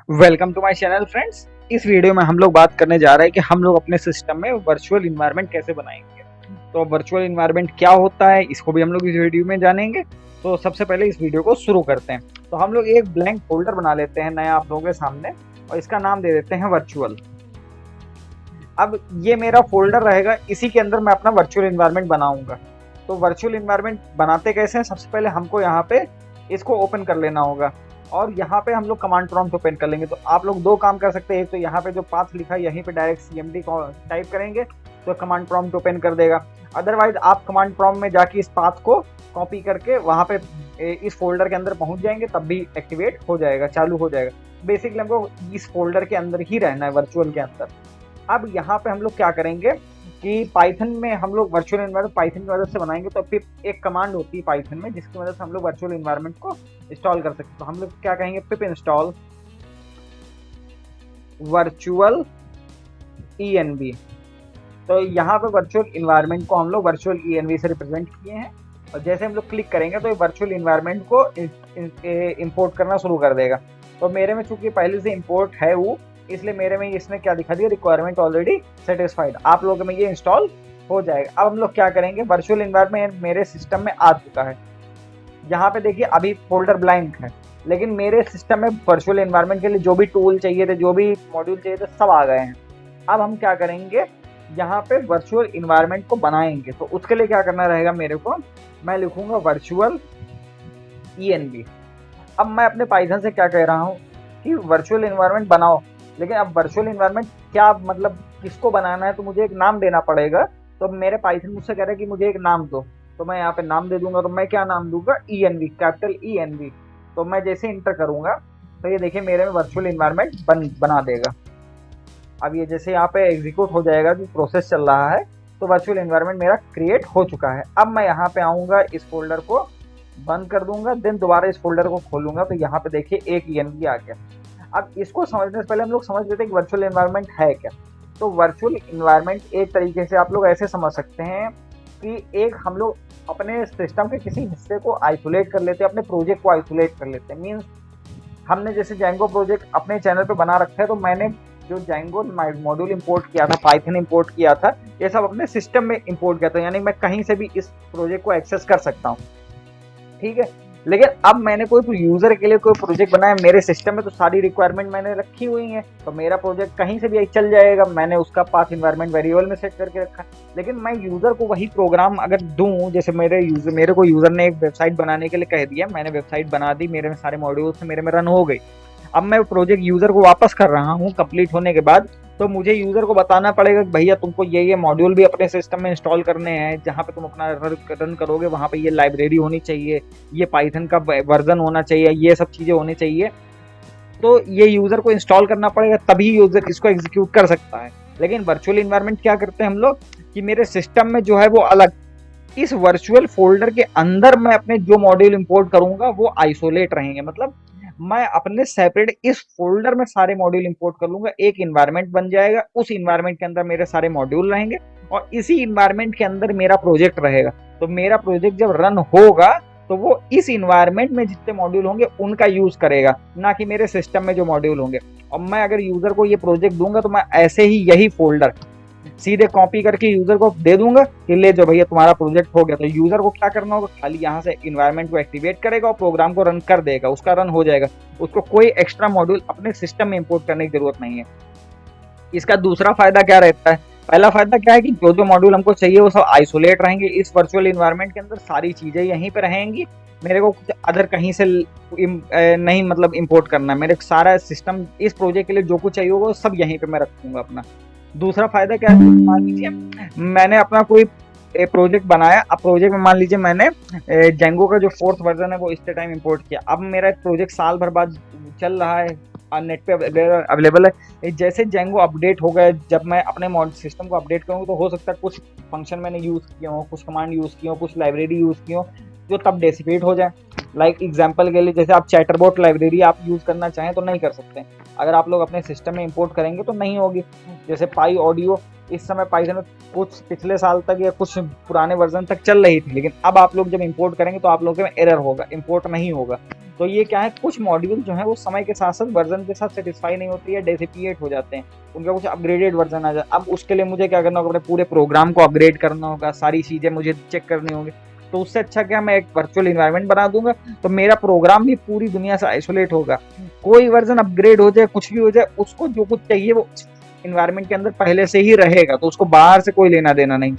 Welcome to my channel friends. इस video में हम लोग बात करने जा रहे हैं कि हम लोग अपने सिस्टम में वर्चुअल इन्वायरमेंट कैसे बनाएंगे। तो वर्चुअल इन्वायरमेंट क्या होता है इसको भी हम लोग इस वीडियो में जानेंगे। तो सबसे पहले इस वीडियो को शुरू करते हैं। तो हम लोग एक ब्लैंक फोल्डर बना लेते हैं नया आप लोगों के सामने और इसका नाम दे देते हैं वर्चुअल। अब ये मेरा फोल्डर रहेगा, इसी के अंदर मैं अपना वर्चुअल इन्वायरमेंट बनाऊंगा। तो वर्चुअल इन्वायरमेंट बनाते कैसे हैं, सबसे पहले हमको यहाँ पे इसको ओपन कर लेना होगा और यहाँ पे हम लोग कमांड प्रॉम्प्ट ओपन कर लेंगे। तो आप लोग दो काम कर सकते हैं, एक तो यहाँ पे जो पाथ लिखा है यहीं पे डायरेक्ट cmd टाइप करेंगे तो कमांड प्रॉम्प्ट ओपन कर देगा। अदरवाइज आप कमांड प्रॉम्प्ट में जाके इस पाथ को कॉपी करके वहाँ पे इस फोल्डर के अंदर पहुंच जाएंगे, तब भी एक्टिवेट हो जाएगा, चालू हो जाएगा। बेसिकली हमको इस फोल्डर के अंदर ही रहना है, वर्चुअल के अंदर। अब यहाँ पे हम लोग क्या करेंगे कि पाइथन में हम लोग वर्चुअल एनवायरनमेंट पाइथन की मदद से बनाएंगे। तो पिप एक कमांड होती है पाइथन में जिसकी मदद से हम लोग वर्चुअल एनवायरनमेंट को इंस्टॉल कर सकते हैं। तो हम लोग क्या कहेंगे, पिप इंस्टॉल वर्चुअल env। तो यहाँ पे वर्चुअल इन्वायरमेंट को हम लोग वर्चुअल env से रिप्रेजेंट किए हैं और जैसे हम लोग क्लिक करेंगे तो ये वर्चुअल इन्वायरमेंट को इंपोर्ट करना शुरू कर देगा। तो मेरे में चूंकि पहले से इंपोर्ट है वो, इसलिए मेरे में इसने क्या दिखा दिया, रिक्वायरमेंट ऑलरेडी सेटिस्फाइड। आप लोगों में ये इंस्टॉल हो जाएगा। अब हम लोग क्या करेंगे, वर्चुअल इन्वायरमेंट मेरे सिस्टम में आ चुका है। यहाँ पे देखिए अभी फोल्डर ब्लैंक है, लेकिन मेरे सिस्टम में वर्चुअल इन्वायरमेंट के लिए जो भी टूल चाहिए थे, जो भी मॉड्यूल चाहिए थे, सब आ गए हैं। अब हम क्या करेंगे, यहाँ पे वर्चुअल इन्वायरमेंट को बनाएंगे। तो उसके लिए क्या करना रहेगा मेरे को, मैं लिखूंगा वर्चुअल env। अब मैं अपने पाइथन से क्या कह रहा हूँ कि वर्चुअल इन्वायरमेंट बनाओ, लेकिन अब वर्चुअल इन्वायरमेंट क्या मतलब किसको बनाना है, तो मुझे एक नाम देना पड़ेगा। तो मेरे पाइथन मुझसे कह रहा है कि मुझे एक नाम दो, तो मैं यहाँ पे नाम दे दूंगा। तो मैं क्या नाम दूंगा, env, कैपिटल env। तो मैं जैसे इंटर करूंगा तो ये देखिए मेरे में वर्चुअल इन्वायरमेंट बना देगा। अब ये जैसे यहाँ पे एग्जीक्यूट हो जाएगा, जो प्रोसेस चल रहा है, तो वर्चुअल इन्वायरमेंट मेरा क्रिएट हो चुका है। अब मैं यहाँ पे आऊंगा, इस फोल्डर को बंद कर दूंगा, देन दोबारा इस फोल्डर को खोलूंगा तो यहाँ पे देखिए एक env आ गया। अब इसको समझने से पहले हम लोग समझ लेते हैं कि वर्चुअल एनवायरनमेंट है क्या। तो वर्चुअल एनवायरनमेंट एक तरीके से आप लोग ऐसे समझ सकते हैं कि एक हम लोग अपने सिस्टम के किसी हिस्से को आइसोलेट कर लेते हैं, अपने प्रोजेक्ट को आइसोलेट कर लेते हैं। मीन्स हमने जैसे जैंगो प्रोजेक्ट अपने चैनल पे बना रखा है, तो मैंने जो जैंगो मॉड्यूल इंपोर्ट किया था, पाइथन इंपोर्ट किया था, ये सब अपने सिस्टम में इंपोर्ट किया था। यानी मैं कहीं से भी इस प्रोजेक्ट को एक्सेस कर सकता हूँ, ठीक है। लेकिन अब मैंने कोई यूजर के लिए कोई प्रोजेक्ट बनाया मेरे सिस्टम में, तो सारी रिक्वायरमेंट मैंने रखी हुई है, तो मेरा प्रोजेक्ट कहीं से भी चल जाएगा। मैंने उसका पाथ इन्वायरमेंट वेरिएबल में सेट करके रखा। लेकिन मैं यूजर को वही प्रोग्राम अगर दूं, जैसे मेरे को यूजर ने एक वेबसाइट बनाने के लिए कह दिया, मैंने वेबसाइट बना दी, मेरे में सारे मॉड्यूल्स मेरे में रन हो गई। अब मैं प्रोजेक्ट यूजर को वापस कर रहा हूँ कंप्लीट होने के बाद, तो मुझे यूजर को बताना पड़ेगा कि भैया तुमको ये मॉड्यूल भी अपने सिस्टम में इंस्टॉल करने हैं। जहाँ पे तुम अपना रन करोगे वहाँ पे ये लाइब्रेरी होनी चाहिए, ये पाइथन का वर्जन होना चाहिए, ये सब चीज़ें होनी चाहिए। तो ये यूजर को इंस्टॉल करना पड़ेगा, तभी यूजर इसको एग्जीक्यूट कर सकता है। लेकिन वर्चुअल इन्वायरमेंट क्या करते हैं हम लोग कि मेरे सिस्टम में जो है वो अलग, इस वर्चुअल फोल्डर के अंदर मैं अपने जो मॉड्यूल इंपोर्ट करूंगा वो आइसोलेट रहेंगे। मतलब मैं अपने सेपरेट इस फोल्डर में सारे मॉड्यूल इंपोर्ट कर लूंगा, एक इन्वायरमेंट बन जाएगा, उस इन्वायरमेंट के अंदर मेरे सारे मॉड्यूल रहेंगे और इसी इन्वायरमेंट के अंदर मेरा प्रोजेक्ट रहेगा। तो मेरा प्रोजेक्ट जब रन होगा तो वो इस इन्वायरमेंट में जितने मॉड्यूल होंगे उनका यूज करेगा, ना कि मेरे सिस्टम में जो मॉड्यूल होंगे। और मैं अगर यूजर को ये प्रोजेक्ट दूंगा तो मैं ऐसे ही यही फोल्डर सीधे कॉपी करके यूजर को दे दूंगा कि ले जो भैया तुम्हारा प्रोजेक्ट हो गया। तो यूजर को क्या करना होगा, खाली यहाँ से इन्वायरमेंट को एक्टिवेट करेगा और प्रोग्राम को रन कर देगा, उसका रन हो जाएगा। उसको कोई एक्स्ट्रा मॉड्यूल अपने सिस्टम में इंपोर्ट करने की जरूरत नहीं है। इसका दूसरा फायदा क्या रहता है, पहला फायदा क्या है कि जो जो मॉड्यूल हमको चाहिए वो सब आइसोलेट रहेंगे इस वर्चुअल इन्वायरमेंट के अंदर, सारी चीजें यहीं पे रहेंगी। मेरे को कुछ अदर कहीं से नहीं मतलब इंपोर्ट करना है। मेरे सारा सिस्टम इस प्रोजेक्ट के लिए जो कुछ चाहिए होगा वो सब यहीं पे मैं रखूंगा अपना। दूसरा फायदा क्या है, मान लीजिए मैंने अपना कोई प्रोजेक्ट बनाया। अब प्रोजेक्ट में मान लीजिए मैंने जेंगो का जो 4th वर्जन है वो इस टाइम इंपोर्ट किया। अब मेरा प्रोजेक्ट साल भर बाद चल रहा है, नेट पे अवेलेबल है। जैसे जेंगो अपडेट हो गए, जब मैं अपने सिस्टम को अपडेट करूँ तो हो सकता है कुछ फंक्शन मैंने यूज़ किया हो, कुछ कमांड यूज़ की हो, कुछ लाइब्रेरी यूज़ की हो जो तब डेसिपेट हो जाए। लाइक एग्जांपल के लिए जैसे आप चैटरबॉट लाइब्रेरी आप यूज़ करना चाहें तो नहीं कर सकते, अगर आप लोग अपने सिस्टम में इंपोर्ट करेंगे तो नहीं होगी। जैसे पाई ऑडियो इस समय पाइथन में कुछ पिछले साल तक या कुछ पुराने वर्जन तक चल रही थी, लेकिन अब आप लोग जब इंपोर्ट करेंगे तो आप लोगों में एरर होगा, इंपोर्ट नहीं होगा। तो ये क्या है, कुछ मॉड्यूल जो है वो समय के साथ साथ वर्जन के साथ सेटिस्फाई नहीं होती है, डेसिपिएट हो जाते हैं, उनका कुछ अपग्रेडेड वर्जन आ जाता है। अब उसके लिए मुझे क्या करना होगा, अपने पूरे प्रोग्राम को अपग्रेड करना होगा, सारी चीज़ें मुझे चेक करनी होंगी। तो उससे अच्छा क्या, मैं एक वर्चुअल इन्वायरमेंट बना दूंगा, तो मेरा प्रोग्राम भी पूरी दुनिया से आइसोलेट होगा। कोई वर्जन अपग्रेड हो जाए, कुछ भी हो जाए, उसको जो कुछ चाहिए वो इन्वायरमेंट के अंदर पहले से ही रहेगा, तो उसको बाहर से कोई लेना देना नहीं।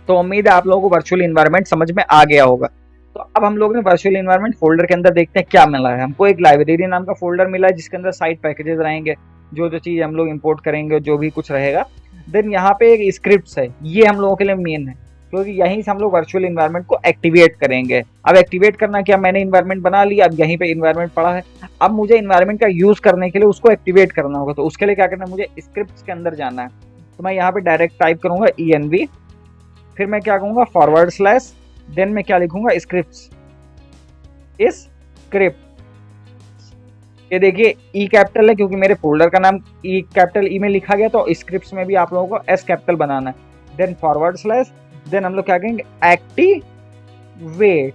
तो उम्मीद है आप लोगों को वर्चुअल इन्वायरमेंट समझ में आ गया होगा। तो अब हम लोग ने वर्चुअल इन्वायरमेंट फोल्डर के अंदर देखते हैं क्या मिला है। हमको एक लाइब्रेरी नाम का फोल्डर मिला है जिसके अंदर साइट पैकेजेस रहेंगे, जो जो चीज़ हम लोग इंपोर्ट करेंगे, जो भी कुछ रहेगा। देन यहाँ पे एक स्क्रिप्ट है, ये हम लोगों के लिए मेन है, क्योंकि यहीं से हम लोग वर्चुअल इन्वायरमेंट को एक्टिवेट करेंगे। अब एक्टिवेट करना क्या, मैंने इन्वायरमेंट बना लिया, अब यहीं पे इन्वायरमेंट पड़ा है, अब मुझे इन्वायरमेंट का यूज करने के लिए उसको एक्टिवेट करना होगा। तो उसके लिए क्या करना है, मुझे स्क्रिप्ट के अंदर जाना है। तो मैं यहाँ पे डायरेक्ट टाइप करूंगा env, फिर मैं क्या कहूंगा फॉरवर्ड स्लैश, देन मैं क्या लिखूंगा स्क्रिप्ट। इस स्क्रिप्ट, ये देखिए ई कैपिटल है क्योंकि मेरे फोल्डर का नाम ई कैपिटल ई में लिखा गया, तो स्क्रिप्ट में भी आप लोगों को एस कैपिटल बनाना है। देन फॉरवर्ड स्लैश, देन हम लोग क्या कहेंगे एक्टिवेट,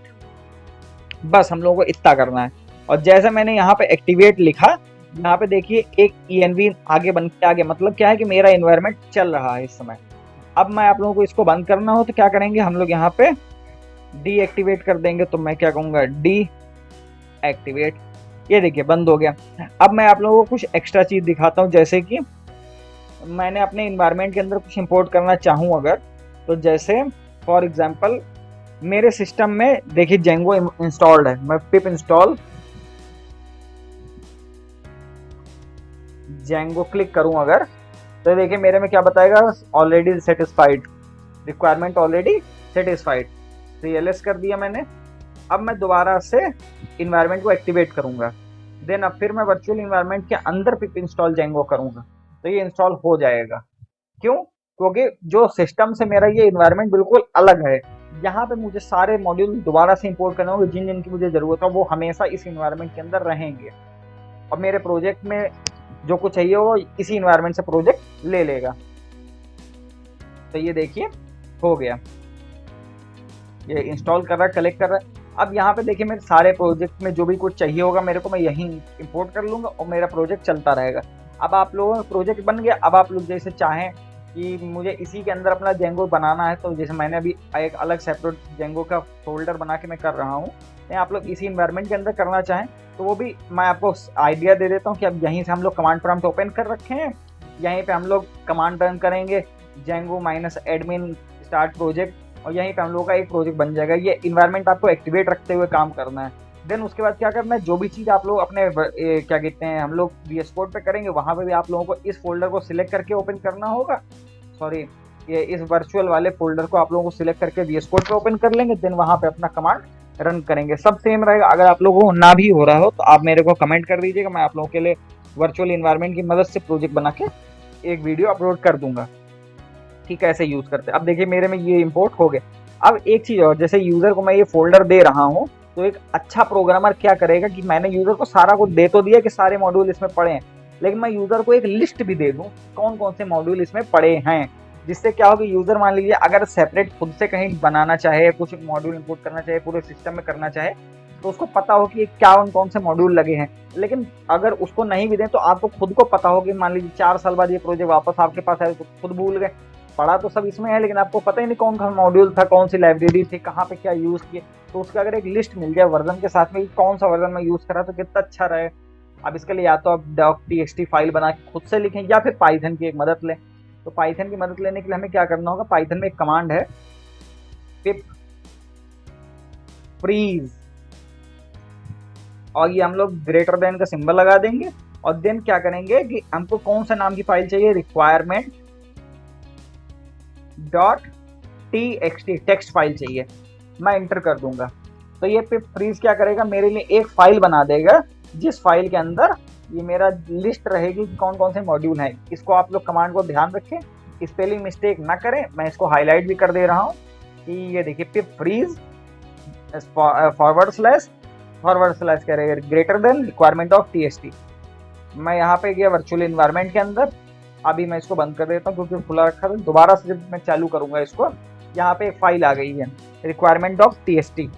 बस हम लोगों को इतना करना है। और जैसे मैंने यहाँ पे एक्टिवेट लिखा, यहाँ पे देखिए एक env आगे बन के आ गया, मतलब क्या है कि मेरा इन्वायरमेंट चल रहा है इस समय। अब मैं आप लोगों को इसको बंद करना हो तो क्या करेंगे, हम लोग यहाँ पे डीएक्टिवेट कर देंगे। तो मैं क्या कहूँगा डीएक्टिवेट, ये देखिए बंद हो गया। अब मैं आप लोगों को कुछ एक्स्ट्रा चीज़ दिखाता हूँ, जैसे कि मैंने अपने इन्वायरमेंट के अंदर कुछ इंपोर्ट करना चाहूँ अगर, तो जैसे फॉर एग्जांपल मेरे सिस्टम में देखिए जेंगो इंस्टॉल्ड है, मैं पिप इंस्टॉल जेंगो क्लिक करूं अगर, तो देखिए मेरे में क्या बताएगा, already satisfied, requirement already satisfied. CLS कर दिया मैंने। अब मैं दोबारा से इन्वायरमेंट को एक्टिवेट करूंगा, देन अब फिर मैं वर्चुअल इन्वायरमेंट के अंदर पिप इंस्टॉल जेंगो करूंगा, तो ये इंस्टॉल हो जाएगा। क्यों, क्योंकि जो सिस्टम से मेरा ये इन्वायरमेंट बिल्कुल अलग है, यहाँ पे मुझे सारे मॉड्यूल दोबारा से इंपोर्ट करने होंगे, जिन जिनकी मुझे जरूरत है वो हमेशा इस इन्वायरमेंट के अंदर रहेंगे, और मेरे प्रोजेक्ट में जो कुछ चाहिए वो इसी इन्वायरमेंट से प्रोजेक्ट ले लेगा। तो ये देखिए हो गया, ये इंस्टॉल कर रहा है, कलेक्ट कर रहा है। अब यहाँ पे देखिए मेरे सारे प्रोजेक्ट में जो भी कुछ चाहिए होगा मेरे को, मैं यहीं इंपोर्ट कर लूंगा और मेरा प्रोजेक्ट चलता रहेगा। अब आप लोगों का प्रोजेक्ट बन गया। अब आप लोग जैसे चाहें कि मुझे इसी के अंदर अपना जेंगो बनाना है, तो जैसे मैंने अभी एक अलग सेपरेट जेंगो का फोल्डर बना के मैं कर रहा हूँ, आप लोग इसी इन्वायरमेंट के अंदर करना चाहें तो वो भी मैं आपको आइडिया दे देता हूँ कि अब यहीं से हम लोग कमांड प्रॉम्प्ट ओपन कर रखे हैं, यहीं पे हम लोग कमांड रन करेंगे जेंगो -admin स्टार्ट प्रोजेक्ट, और यहीं पे हम लोगों का एक प्रोजेक्ट बन जाएगा। ये इन्वायरमेंट आपको एक्टिवेट रखते हुए काम करना है। देन उसके बाद क्या करना है, जो भी चीज़ आप लोग अपने क्या कहते हैं हम लोग VS Code पे करेंगे, वहाँ पे भी आप लोगों को इस फोल्डर को सिलेक्ट करके ओपन करना होगा। सॉरी, ये इस वर्चुअल वाले फोल्डर को आप लोगों को सिलेक्ट करके VS Code पे ओपन कर लेंगे, देन वहाँ पे अपना कमांड रन करेंगे। सब सेम रहेगा। अगर आप लोगों को ना भी हो रहा हो तो आप मेरे को कमेंट कर दीजिएगा, मैं आप लोगों के लिए वर्चुअल इन्वायरमेंट की मदद से प्रोजेक्ट बना के एक वीडियो अपलोड कर दूंगा कि कैसे यूज़ करते हैं। अब देखिए मेरे में ये इंपोर्ट हो गए। अब एक चीज़ और, जैसे यूज़र को मैं ये फोल्डर दे रहा हूँ, तो एक अच्छा प्रोग्रामर क्या करेगा कि मैंने यूज़र को सारा कुछ दे तो दिया कि सारे मॉड्यूल इसमें पड़े हैं, लेकिन मैं यूज़र को एक लिस्ट भी दे दूँ कौन कौन से मॉड्यूल इसमें पड़े हैं, जिससे क्या होगा, यूज़र मान लीजिए अगर सेपरेट खुद से कहीं बनाना चाहे, कुछ मॉड्यूल इंपोर्ट करना चाहे, पूरे सिस्टम में करना चाहे, तो उसको पता हो कि क्या कौन से मॉड्यूल लगे हैं। लेकिन अगर उसको नहीं भी दें तो आपको खुद को पता हो कि मान लीजिए 4 साल बाद ये प्रोजेक्ट वापस आपके पास आए तो खुद भूल गए, पढ़ा तो सब इसमें है लेकिन आपको पता ही नहीं कौन सा मॉड्यूल था, कौन सी लाइब्रेरी थी, कहाँ पे क्या यूज़ किए। तो उसका अगर एक लिस्ट मिल जाए वर्जन के साथ में, कौन सा वर्जन में यूज़ करा तो कितना अच्छा रहे। अब इसके लिए या तो आप doc.txt फाइल बना के खुद से लिखें या फिर पाइथन की एक मदद लें। तो पाइथन की मदद लेने के लिए हमें क्या करना होगा, पाइथन में एक कमांड है पिप फ्रीज, और ये हम लोग ग्रेटर देन का सिंबल लगा देंगे, और देन क्या करेंगे कि हमको कौन सा नाम की फाइल चाहिए, रिक्वायरमेंट .txt टेक्स्ट फाइल चाहिए, मैं इंटर कर दूंगा। तो ये पिप फ्रीज क्या करेगा, मेरे लिए एक फाइल बना देगा जिस फाइल के अंदर ये मेरा लिस्ट रहेगी कि कौन कौन से मॉड्यूल हैं। इसको आप लोग कमांड को ध्यान रखें, स्पेलिंग मिस्टेक ना करें, मैं इसको हाईलाइट भी कर दे रहा हूँ कि ये देखिए पिप फ्रीज फॉरवर्ड स्लैश करेगा greater than requirement of TXT। मैं यहाँ पे गया वर्चुअल इन्वायरमेंट के अंदर, अभी मैं इसको बंद कर देता हूँ क्योंकि खुला रखा था। दोबारा से जब मैं चालू करूंगा इसको, यहाँ पे एक फाइल आ गई है रिक्वायरमेंट ऑफ TXT।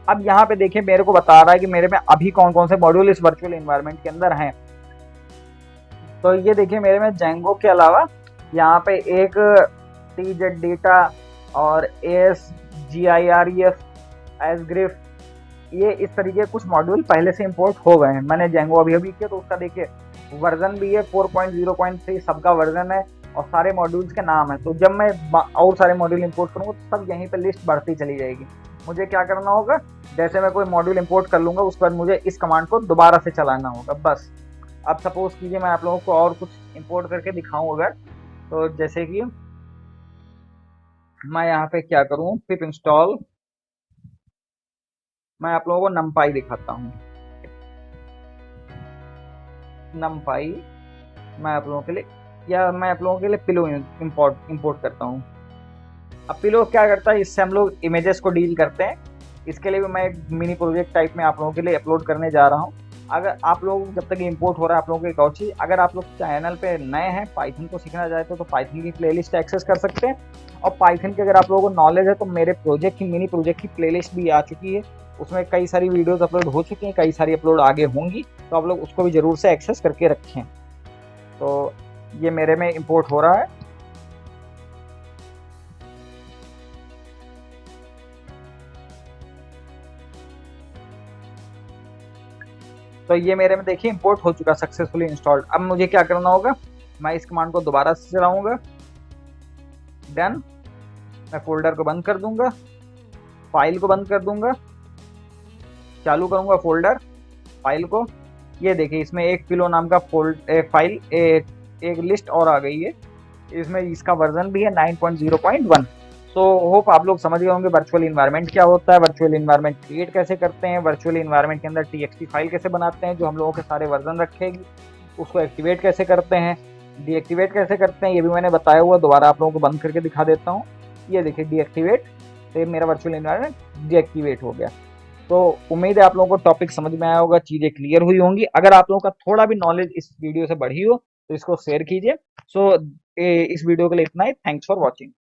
अब यहाँ पे देखिए मेरे को बता रहा है कि मेरे में अभी कौन कौन से मॉड्यूल इस वर्चुअल इन्वायरमेंट के अंदर हैं। तो ये देखिए मेरे में जेंगो के अलावा यहाँ पे एक टीजेड डेटा और एस GIREF एसग्रिफ, ये इस तरीके कुछ मॉड्यूल पहले से इंपोर्ट हो गए हैं। मैंने जेंगो अभी अभी किया तो उसका देखिए वर्जन भी है 4.0.3 सबका वर्जन है और सारे मॉड्यूल्स के नाम है। तो जब मैं और सारे मॉड्यूल इंपोर्ट करूँगा तो सब यहीं पे लिस्ट बढ़ती चली जाएगी। मुझे क्या करना होगा, जैसे मैं कोई मॉड्यूल इंपोर्ट कर लूँगा उसके बाद मुझे इस कमांड को दोबारा से चलाना होगा बस। अब सपोज कीजिए मैं आप लोगों को और कुछ इंपोर्ट करके दिखाऊँ अगर, तो जैसे कि मैं यहाँ पे क्या करूँ, पिप इंस्टॉल, मैं आप लोगों को नमपाई दिखाता हूँ। नमपाई मैं आप लोगों के लिए, या मैं आप लोगों के लिए पिलो इंपोर्ट करता हूँ। अब पिलो क्या करता है, इससे हम लोग इमेजेस को डील करते हैं। इसके लिए भी मैं एक मिनी प्रोजेक्ट टाइप में आप लोगों के लिए अपलोड करने जा रहा हूँ। अगर आप लोग जब तक इंपोर्ट हो रहा है, आप लोगों को एक और चीज़, अगर आप लोग चैनल पे नए हैं, पाइथन को सीखना चाहते हो तो पाइथन की प्लेलिस्ट एक्सेस कर सकते हैं। और पाइथन की अगर आप लोगों को नॉलेज है तो मेरे प्रोजेक्ट की मिनी प्रोजेक्ट की प्लेलिस्ट भी आ चुकी है, उसमें कई सारी वीडियोस अपलोड हो चुकी हैं, कई सारी अपलोड आगे होंगी, तो आप लोग उसको भी ज़रूर से एक्सेस करके रखें। तो ये मेरे में इंपोर्ट हो रहा है। तो ये मेरे में देखिए इंपोर्ट हो चुका, सक्सेसफुली इंस्टॉल्ड। अब मुझे क्या करना होगा, मैं इस कमांड को दोबारा से चलाऊंगा, डन। मैं फोल्डर को बंद कर दूंगा, फाइल को बंद कर दूंगा, चालू करूंगा फोल्डर, फाइल को। ये देखिए इसमें एक पिलो नाम का फाइल एक लिस्ट और आ गई है, इसमें इसका वर्जन भी है 9.0.1। सो होप आप लोग समझ गए होंगे वर्चुअल इन्वायरमेंट क्या होता है, वर्चुअल इन्वायरमेंट क्रिएट कैसे करते हैं, वर्चुअल इन्वायरमेंट के अंदर TXT फाइल कैसे बनाते हैं जो हम लोगों के सारे वर्जन रखेगी, उसको एक्टिवेट कैसे करते हैं, डीएक्टिवेट कैसे करते हैं, ये भी मैंने बताया हुआ। दोबारा आप लोगों को बंद करके दिखा देता हूँ। ये देखिए डीएक्टिवेट, तो मेरा वर्चुअल इन्वायरमेंट डीएक्टिवेट हो गया। तो उम्मीद है आप लोगों को टॉपिक समझ में आया होगा, चीज़ें क्लियर हुई होंगी। अगर आप लोगों का थोड़ा भी नॉलेज इस वीडियो से बढ़ी हो तो इसको शेयर कीजिए। सो इस वीडियो के लिए इतना ही। Thanks for watching.